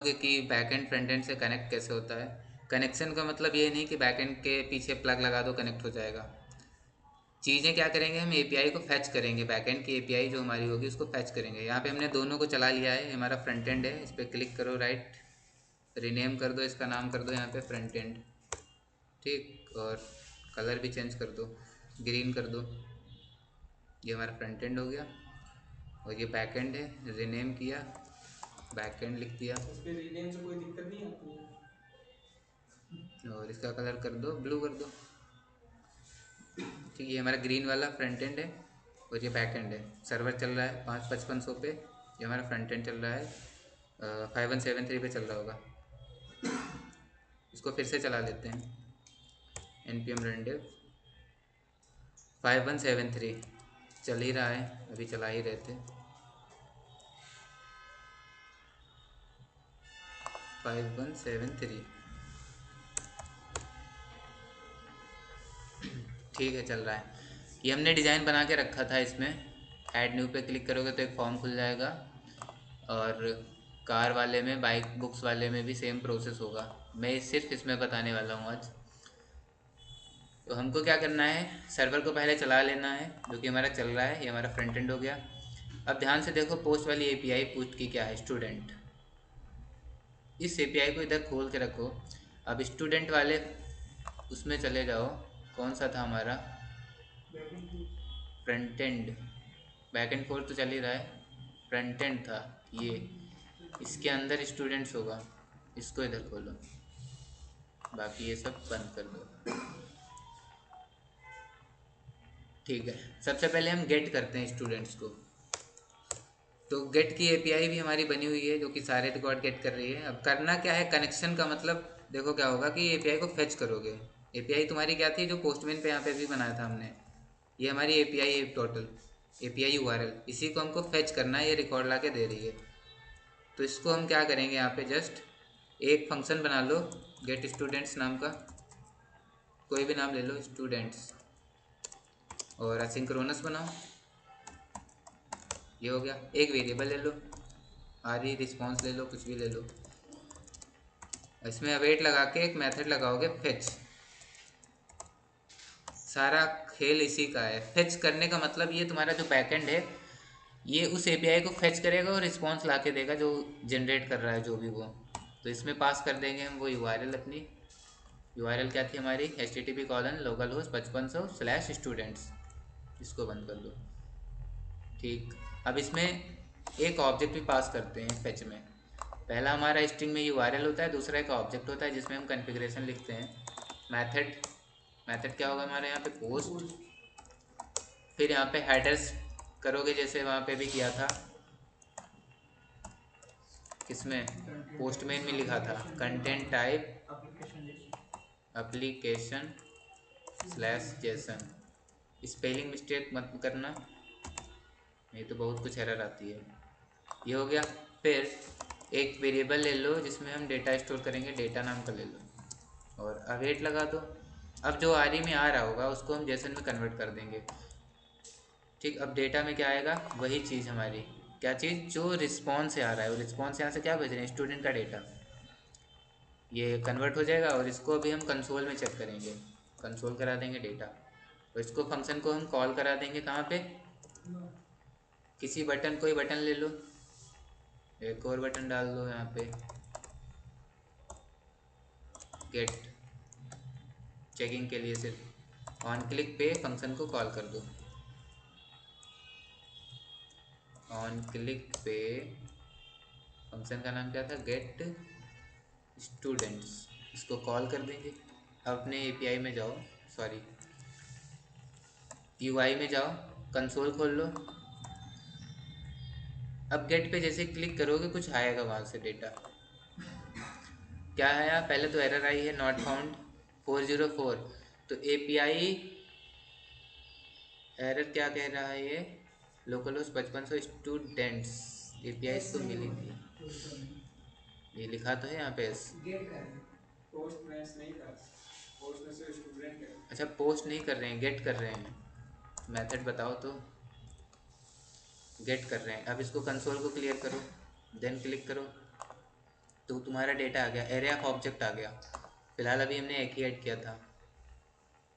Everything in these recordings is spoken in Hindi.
कि बैकएंड फ्रंट एंड से कनेक्ट कैसे होता है। कनेक्शन का मतलब ये नहीं कि बैकएंड के पीछे प्लग लगा दो कनेक्ट हो जाएगा। चीज़ें क्या करेंगे, हम एपीआई को फैच करेंगे, बैकएंड की एपीआई जो हमारी होगी उसको फैच करेंगे। यहाँ पे हमने दोनों को चला लिया है, ये हमारा फ्रंट एंड है, इस पर क्लिक करो, राइट, रीनेम कर दो, इसका नाम कर दो यहाँ पे फ्रंट एंड। ठीक, और कलर भी चेंज कर दो, ग्रीन कर दो। ये हमारा फ्रंट एंड हो गया और ये बैक एंड है, रीनेम किया, बैक एंड लिख दिया इस पे रीनेम से कोई दिक्कत नहीं आती है। और इसका कलर कर दो ब्लू कर दो। ठीक है, ये हमारा ग्रीन वाला फ्रंट एंड है और ये बैक एंड है। सर्वर चल रहा है 5500 पे, ये हमारा फ्रंट एंड चल रहा है 5173 पे चल रहा होगा। इसको फिर से चला लेते हैं, npm run dev 5173 चल ही रहा है, अभी चला ही रहे थे। 5173 ठीक है, चल रहा है। ये हमने डिज़ाइन बना के रखा था, इसमें ऐड न्यू पे क्लिक करोगे तो एक फॉर्म खुल जाएगा और कार वाले में, बाइक बुक्स वाले में भी सेम प्रोसेस होगा। मैं सिर्फ इसमें बताने वाला हूँ आज। तो हमको क्या करना है, सर्वर को पहले चला लेना है, जो कि हमारा चल रहा है, ये हमारा फ्रंट एंड हो गया। अब ध्यान से देखो, पोस्ट वाली एपीआई पूछ की क्या है, स्टूडेंट। इस एपीआई को इधर खोल के रखो। अब स्टूडेंट वाले उसमें चले जाओ, कौन सा था हमारा, backend course. Front end. Back and code तो चल ही रहा है, फ्रंट एंड था ये, इसके अंदर स्टूडेंट्स होगा, इसको इधर खोलो, बाकी ये सब बंद कर दो। ठीक है, सबसे पहले हम गेट करते हैं स्टूडेंट्स को। तो गेट की एपीआई भी हमारी बनी हुई है, जो कि सारे रिकॉर्ड गेट कर रही है। अब करना क्या है, कनेक्शन का मतलब देखो क्या होगा कि एपीआई को फेच करोगे। एपीआई तुम्हारी क्या थी, जो पोस्टमैन पे यहाँ पे भी बनाया था हमने, ये हमारी एपीआई है टोटल, एपीआई यूआरएल, इसी को हमको फेच करना है, ये रिकॉर्ड ला के दे रही है। तो इसको हम क्या करेंगे, यहाँ पे जस्ट एक फंक्शन बना लो, गेट स्टूडेंट्स नाम का, कोई भी नाम ले लो, स्टूडेंट्स, और असिंक्रोनस बनाओ। ये हो गया, एक वेरिएबल ले लो, आरी रिस्पॉन्स ले लो, कुछ भी ले लो। इसमें अवेट लगा के एक मेथड लगाओगे फेच। सारा खेल इसी का है, फेच करने का मतलब ये तुम्हारा जो बैकएंड है, ये उस एपीआई को फेच करेगा और रिस्पॉन्स ला के देगा जो जनरेट कर रहा है जो भी वो। तो इसमें पास कर देंगे हम वो यूआरएल अपनी। यूआरएल क्या थी हमारी, http://localhost 5500/students। इसको बंद कर दो। ठीक, अब इसमें एक ऑब्जेक्ट भी पास करते हैं फेच में। पहला हमारा स्ट्रिंग में यूआरएल होता है, दूसरा एक ऑब्जेक्ट होता है जिसमें हम कॉन्फ़िगरेशन लिखते हैं। मेथड, मेथड क्या होगा हमारे यहाँ पे, पोस्ट। पोस्ट। फिर यहाँ पे हेडर्स करोगे जैसे वहाँ पे भी किया था, किसमें, कंटेंट टाइप पोस्टमैन में लिखा था, एप्लीकेशन कंटेंट टाइप एप्लीकेशन जैसे application slash Jason. Spelling mistake मत करना, नहीं तो बहुत कुछ एरर आती है। ये हो गया। फिर एक वेरिएबल ले लो जिसमें हम डेटा स्टोर करेंगे, डेटा नाम का ले लो और अवेट लगा दो। अब जो आर में आ रहा होगा उसको हम जेसन में कन्वर्ट कर देंगे। ठीक, अब डेटा में क्या आएगा, वही चीज़ हमारी, क्या चीज़, जो रिस्पॉन्स से आ रहा है, वो रिस्पॉन्स यहाँ से क्या भेज रहे हैं, स्टूडेंट का डेटा, ये कन्वर्ट हो जाएगा। और इसको अभी हम कंसोल में चेक करेंगे, कंसोल करा देंगे डेटा। और इसको फंक्शन को हम कॉल करा देंगे कहाँ पे, किसी बटन, कोई बटन ले लो, एक और बटन डाल दो यहाँ पे, गेट, चेकिंग के लिए सिर्फ ऑन क्लिक पे फंक्शन को कॉल कर दो। ऑन क्लिक पे फंक्शन का नाम क्या था, गेट स्टूडेंट्स, इसको कॉल कर देंगे। अब अपने एपीआई में जाओ, सॉरी यूआई में जाओ, कंसोल खोल लो। अब गेट पे जैसे क्लिक करोगे कुछ आएगा वहाँ से डेटा। क्या आया, पहले तो एरर आई है, नॉट फाउंड 404। तो एपीआई एरर क्या कह रहा है ये, local host 5500 students, API S इसको नहीं मिली था, थी, छोटा नहीं। ये लिखा तो है यहाँ पे एस। गेट कर रहे हैं, पोस्ट में एस नहीं था, पोस्ट में से स्टूडेंट है। अच्छा, पोस्ट नहीं कर रहे हैं, गेट कर रहे हैं, मेथड बताओ तो। गेट कर रहे हैं। अब इसको कंसोल को क्लियर करो, देन क्लिक करो, तो तुम्हारा डेटा आ गया, एरे ऑफ ऑब्जेक्ट आ गया। फिलहाल अभी हमने एक ही ऐड किया था,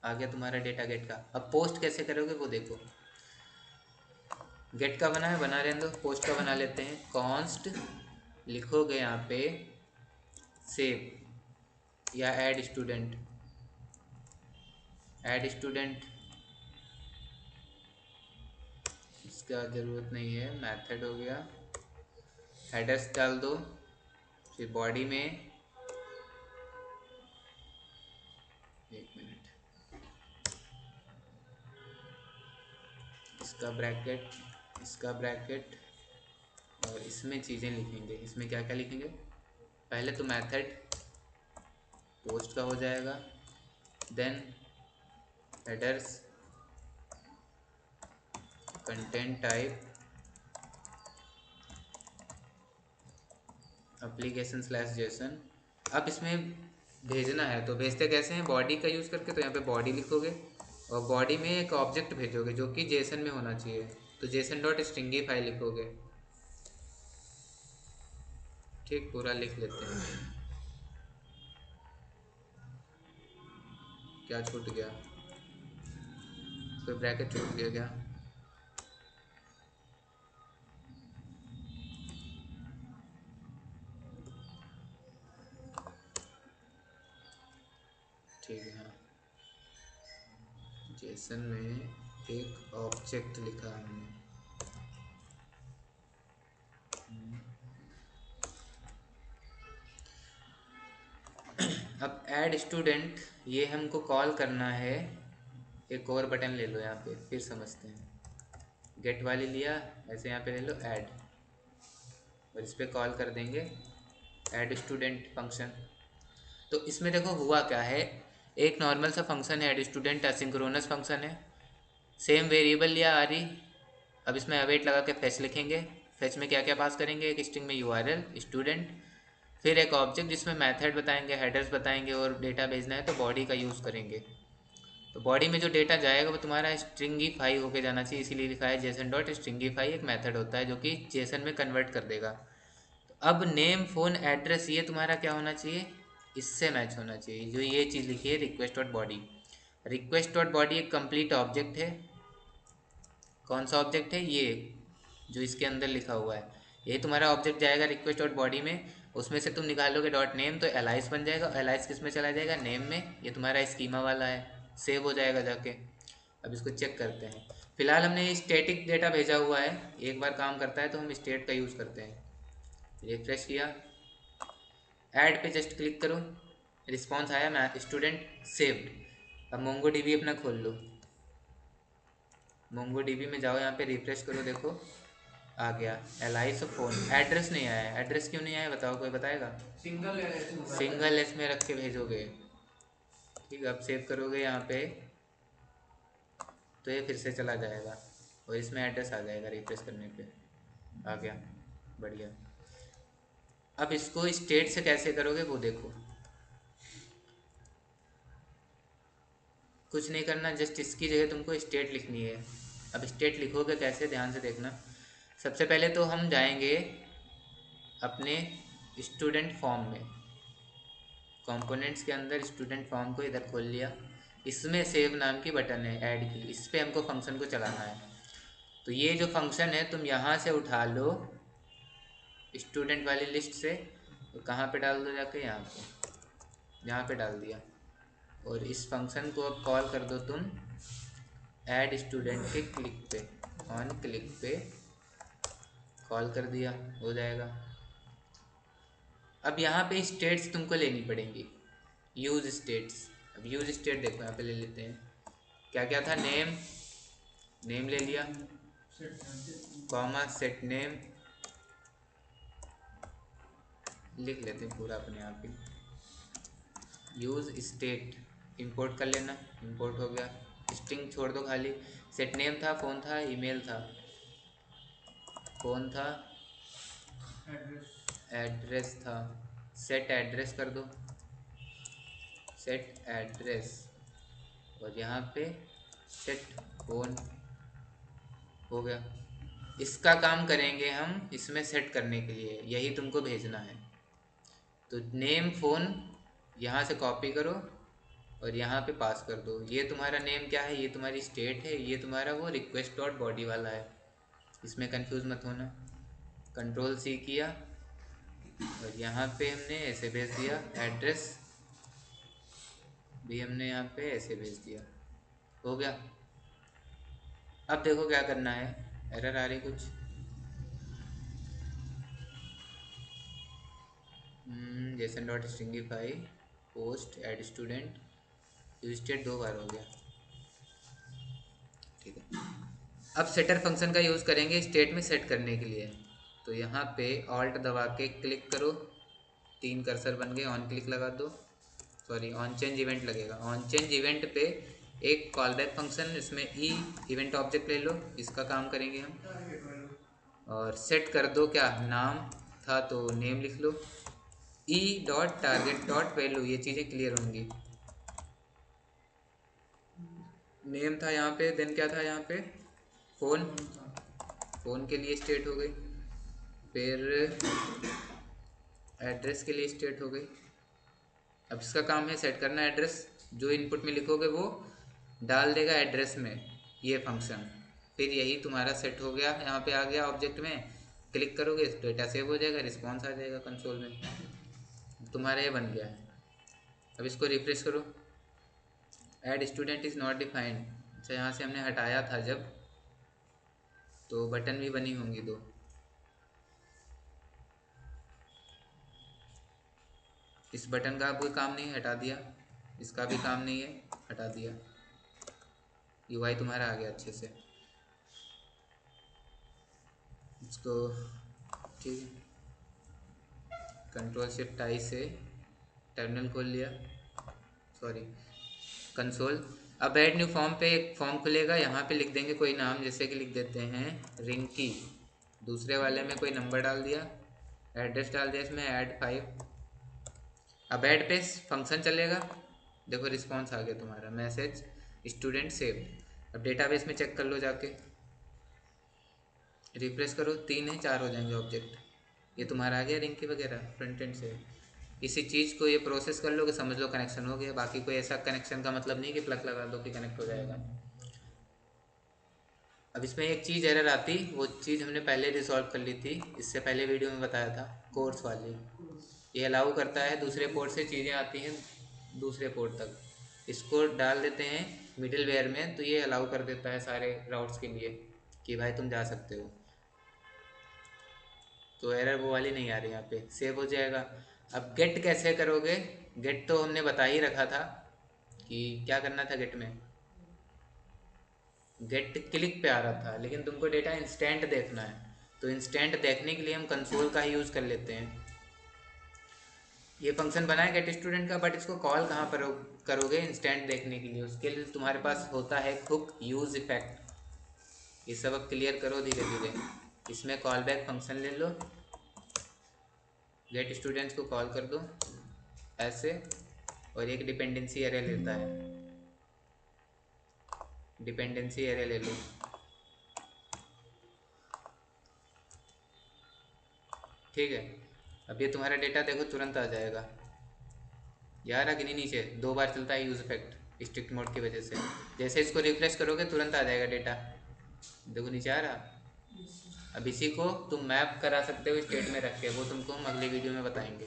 आ गया तुम्हारा डेटा गेट का। अब पोस्ट कैसे करोगे वो देखो। गेट का बना है, बना रहने दो, पोस्ट का बना लेते हैं। कॉन्स्ट लिखोगे यहाँ पे सेव या ऐड स्टूडेंट, ऐड स्टूडेंट इसका ज़रूरत नहीं है, मेथड हो गया। हेडर्स डाल दो, फिर बॉडी में, एक मिनट, इसका ब्रैकेट, इसका ब्रैकेट, और इसमें चीज़ें लिखेंगे। इसमें क्या क्या लिखेंगे, पहले तो मेथड पोस्ट का हो जाएगा, then headers, content type, application slash JSON. अब इसमें भेजना है तो भेजते कैसे हैं, बॉडी का यूज़ करके। तो यहाँ पे बॉडी लिखोगे और बॉडी में एक ऑब्जेक्ट भेजोगे जो कि जेसन में होना चाहिए। तो जेसन डॉट स्ट्रिंगीफाई लिखोगे। ठीक, पूरा लिख लेते हैं। क्या छूट गया, कोई ब्रैकेट छूट गया क्या? ठीक है, हाँ, जेसन में एक ऑब्जेक्ट लिखा हमने। अब ऐड स्टूडेंट ये हमको कॉल करना है। एक और बटन ले लो यहाँ पे, फिर समझते हैं। गेट वाली लिया, ऐसे यहाँ पे ले लो ऐड, और इस पर कॉल कर देंगे ऐड स्टूडेंट फंक्शन। तो इसमें देखो हुआ क्या है, एक नॉर्मल सा फंक्शन है ऐड स्टूडेंट, असिंक्रोनस फंक्शन है। सेम वेरिएबल लिया आरी। अब इसमें अवेट लगा के फेच लिखेंगे। फेच में क्या क्या पास करेंगे, एक स्ट्रिंग में यूआरएल स्टूडेंट, फिर एक ऑब्जेक्ट जिसमें मेथड बताएंगे, हेडर्स बताएंगे, और डेटा भेजना है तो बॉडी का यूज़ करेंगे। तो बॉडी में जो डेटा जाएगा वो तुम्हारा स्ट्रिंगीफाई होके जाना चाहिए, इसीलिए लिखा है जेसन डॉट स्ट्रिंगीफाई। एक मेथड होता है जो कि जेसन में कन्वर्ट कर देगा। तो अब नेम, फ़ोन, एड्रेस, ये तुम्हारा क्या होना चाहिए, इससे मैच होना चाहिए। जो ये चीज़ लिखी है request dot body, request dot body एक कंप्लीट ऑब्जेक्ट है। कौन सा ऑब्जेक्ट है, ये जो इसके अंदर लिखा हुआ है, ये तुम्हारा ऑब्जेक्ट जाएगा रिक्वेस्ट डॉट बॉडी में। उसमें से तुम निकालोगे डॉट नेम, तो एलाइस बन जाएगा। एलाइस किस में चला जाएगा, नेम में। ये तुम्हारा स्कीमा वाला है, सेव हो जाएगा जाके। अब इसको चेक करते हैं। फिलहाल हमने स्टैटिक डेटा भेजा हुआ है, एक बार काम करता है तो हम स्टेट का यूज़ करते हैं। रिफ्रेश किया, ऐड पे जस्ट क्लिक करो, रिस्पॉन्स आया, मैं स्टूडेंट सेव्ड। अब मोंगो डीबी अपना खोल लो, मोंगो डीबी में जाओ, यहाँ पे रिफ्रेश करो, देखो आ गया एलाइस फ़ोन। एड्रेस नहीं आया, एड्रेस क्यों नहीं आया बताओ, कोई बताएगा? सिंगल एस में रख के भेजोगे। ठीक है, अब सेव करोगे यहाँ पे तो ये फिर से चला जाएगा और इसमें एड्रेस आ जाएगा, रिफ्रेश करने पे आ गया, बढ़िया। अब इसको स्टेट से कैसे करोगे वो देखो। कुछ नहीं करना, जस्ट इसकी जगह तुमको स्टेट लिखनी है। अब स्टेट लिखोगे कैसे, ध्यान से देखना। सबसे पहले तो हम जाएंगे अपने स्टूडेंट फॉर्म में, कंपोनेंट्स के अंदर स्टूडेंट फॉर्म को इधर खोल लिया। इसमें सेव नाम की बटन है ऐड की, इस पर हमको फंक्शन को चलाना है। तो ये जो फंक्शन है तुम यहाँ से उठा लो स्टूडेंट वाली लिस्ट से, तो कहाँ पे डाल दो जाके, यहाँ पे डाल दिया। और इस फंक्शन को अब कॉल कर दो तुम ऐड स्टूडेंट के क्लिक पे, ऑन क्लिक पे कॉल कर दिया, हो जाएगा। अब यहाँ पे स्टेट्स तुमको लेनी पड़ेंगी, यूज स्टेट्स। अब यूज स्टेट देखो यहाँ पे ले लेते हैं, क्या क्या था, नेम, नेम ले लिया, कॉमा सेट नेम, लिख लेते हैं पूरा अपने आप ही। यूज स्टेट इंपोर्ट कर लेना, इंपोर्ट हो गया। स्ट्रिंग छोड़ दो खाली। सेट नेम था, फ़ोन था, ईमेल था, फ़ोन था, एड्रेस था, सेट एड्रेस कर दो, सेट एड्रेस, और यहाँ पे सेट फ़ोन, हो गया। इसका काम करेंगे हम इसमें सेट करने के लिए, यही तुमको भेजना है। तो नेम फ़ोन यहाँ से कॉपी करो और यहाँ पे पास कर दो। ये तुम्हारा नेम क्या है, ये तुम्हारी स्टेट है, ये तुम्हारा वो रिक्वेस्ट डॉट बॉडी वाला है, इसमें कंफ्यूज मत होना। कंट्रोल सी किया और यहाँ पे हमने ऐसे भेज दिया, एड्रेस भी हमने यहाँ पे ऐसे भेज दिया। हो गया। अब देखो क्या करना है, एरर आ रही कुछ। JSON dot stringify post add student use state 2 बार हो गया। ठीक है, अब सेटर फंक्शन का यूज़ करेंगे स्टेट में सेट करने के लिए। तो यहाँ पे ऑल्ट दबा के क्लिक करो, 3 कर्सर बन गए, ऑन क्लिक लगा दो, सॉरी ऑन चेंज इवेंट लगेगा। ऑन चेंज इवेंट पे एक कॉल बैक फंक्शन, इसमें ई इवेंट ऑब्जेक्ट ले लो, इसका काम करेंगे हम। और सेट कर दो, क्या नाम था तो नेम लिख लो, E dot target dot value, ये चीज़ें क्लियर होंगी। नेम था यहाँ पे, देन क्या था यहाँ पे, फ़ोन, फ़ोन के लिए स्टेट हो गई, फिर एड्रेस के लिए स्टेट हो गई। अब इसका काम है सेट करना एड्रेस, जो इनपुट में लिखोगे वो डाल देगा एड्रेस में ये फंक्शन। फिर यही तुम्हारा सेट हो गया, यहाँ पे आ गया ऑब्जेक्ट में, क्लिक करोगे डेटा सेव हो जाएगा, रिस्पॉन्स आ जाएगा कंसोल में, तुम्हारा ये बन गया है। अब इसको रिफ्रेश करो, add student is not defined, अच्छा यहाँ से हमने हटाया था जब, तो बटन भी बनी होंगी 2। इस बटन का कोई काम नहीं है, हटा दिया, इसका भी काम नहीं है, हटा दिया, यूआई तुम्हारा आ गया अच्छे से। इसको ठीक है, कंट्रोल शिफ्ट आई से टर्मिनल खोल लिया, सॉरी कंसोल। अब ऐड न्यू फॉर्म पे एक फॉर्म खुलेगा, यहाँ पे लिख देंगे कोई नाम, जैसे कि लिख देते हैं रिंकी, दूसरे वाले में कोई नंबर डाल दिया, एड्रेस डाल दिया, इसमें ऐड 5। अब ऐड पे फंक्शन चलेगा, देखो रिस्पॉन्स आ गया तुम्हारा, मैसेज स्टूडेंट सेव। अब डेटाबेस में चेक कर लो जाके, रिफ्रेश करो, 3 है 4 हो जाएंगे ऑब्जेक्ट, ये तुम्हारा आ गया रिंकी वगैरह फ्रंट एंड से। इसी चीज़ को ये प्रोसेस कर लो कि समझ लो कनेक्शन हो गया। बाकी कोई ऐसा कनेक्शन का मतलब नहीं कि प्लग लगा दो कि कनेक्ट हो जाएगा। अब इसमें एक चीज़ एरर आती, वो चीज़ हमने पहले रिजॉल्व कर ली थी, इससे पहले वीडियो में बताया था, कोर्स वाली। ये अलाउ करता है दूसरे पोर्ट से चीज़ें आती हैं दूसरे पोर्ट तक, इसको डाल देते हैं मिडिल वेयर में, तो ये अलाउ कर देता है सारे राउट्स के लिए कि भाई तुम जा सकते हो। तो एरर वो वाली नहीं आ रही, यहाँ पे सेव हो जाएगा। अब गेट कैसे करोगे, गेट तो हमने बता ही रखा था कि क्या करना था गेट में। गेट क्लिक पे आ रहा था, लेकिन तुमको डेटा इंस्टेंट देखना है, तो इंस्टेंट देखने के लिए हम कंसोल का ही यूज़ कर लेते हैं। ये फंक्शन बना है गेट स्टूडेंट का, बट इसको कॉल कहाँ पर करोगे इंस्टेंट देखने के लिए, उसके लिए तुम्हारे पास होता है हुक यूज़ इफेक्ट। ये सब अब क्लियर करो धीरे धीरे। इसमें कॉल बैक फंक्शन ले लो, गेट स्टूडेंट्स को कॉल कर दो ऐसे, और एक डिपेंडेंसी एरे लेता है, डिपेंडेंसी एरे ले लो। ठीक है, अब ये तुम्हारा डेटा देखो तुरंत आ जाएगा। यार कि नहीं, नीचे 2 बार चलता है यूज़ इफेक्ट स्ट्रिक्ट मोड की वजह से, जैसे इसको रिफ्रेश करोगे तुरंत आ जाएगा डेटा, देखो नीचे आ रहा। अब इसी को तुम मैप करा सकते हो स्टेट में रख के, वो तुमको हम अगली वीडियो में बताएंगे।